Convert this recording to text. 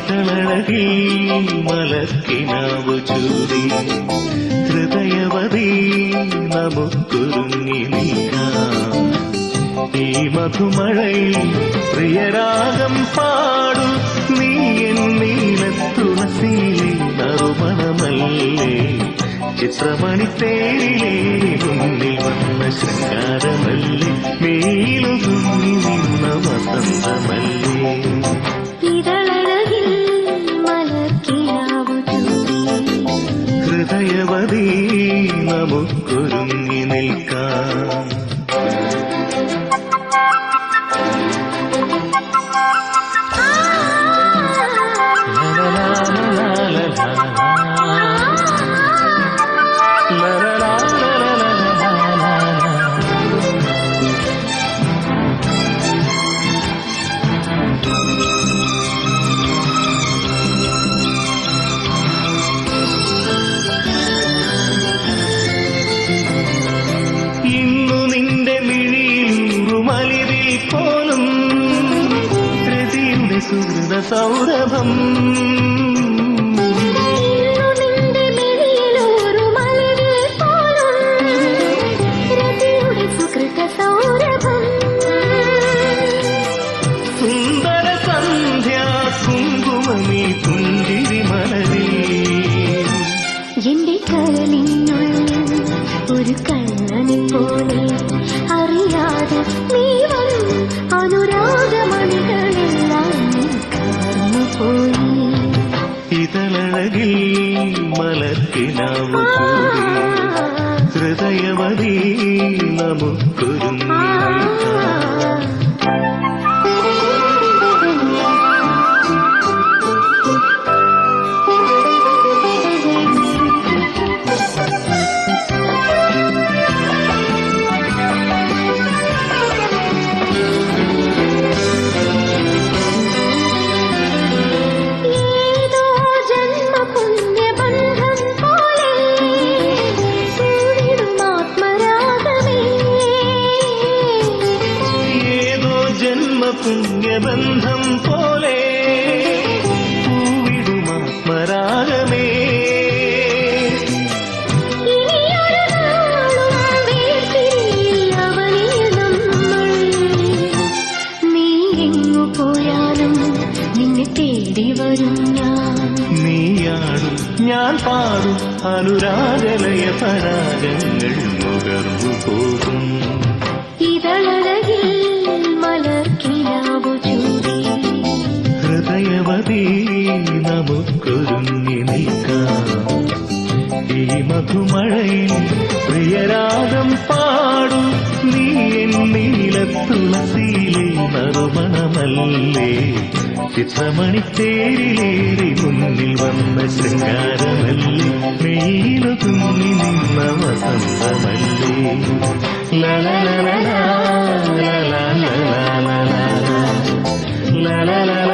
ഇതളഴകിൽ മലർക്കിനാവു ചൂടി ഹൃദയവതി നമുക്കൊരുങ്ങി നിൽക്കാം. ഈ മധുമഴയിൽ പ്രിയരാഗം പാടു നീ എന്നീലത്തുളസിയിലെ നറുമണമല്ലേ. ചിത്രമണിത്തേരിലേ മുന്നിൽ വന്ന ശൃംഗാരമല്ലേ. മേലുതുങ്ങി നിന്ന വസന്തമല്ലേ. ഹൃദയവതി നമുക്കൊരുങ്ങി നിൽക്കാം. സുഹൃത സൗരഭം സുന്ദര സന്ധ്യാ കുങ്കുമമീ പുഞ്ചിരി മലരേ. എന്റെ കരളിനുള്ളിൽ ഒരു കണ്ണനെ പോലെ അറിയാതെ നീ വന്നു അനുരാഗമണികളെല്ലാം കവർന്നുപോയി. ഇതളഴകിൽ മലർക്കിനാവു ചൂടി ഹൃദയവതി നമുക്കൊരുങ്ങി നിൽക്കാം. പുണ്യബന്ധം പോലെ പൂവിടുമാത്മരാഗമേ. നീ എങ്ങു പോയാലും നിന്നെ തേടി വരും ഞാൻ. നീയാടും ഞാൻ പാടും അനുരാഗലയ പരാഗങ്ങൾ നുകർന്നു പോകും. ഇതളഴകിൽ മലർക്കിനാവു ചൂടി ഹൃദയവതി നമുക്കൊരുങ്ങി നിൽക്കാം. ഈ മധുമഴയിൽ പ്രിയരാഗം പാടു നീ എന്നീലത്തുളസിയിലെ നറുമണമല്ലേ. ചിത്രമണിത്തേരിലേറി മുന്നിൽ വന്ന ശൃംഗാരമല്ലേ. മേലു തുങ്ങി നിന്ന വസന്തമല്ലേ. ലലലല la la la la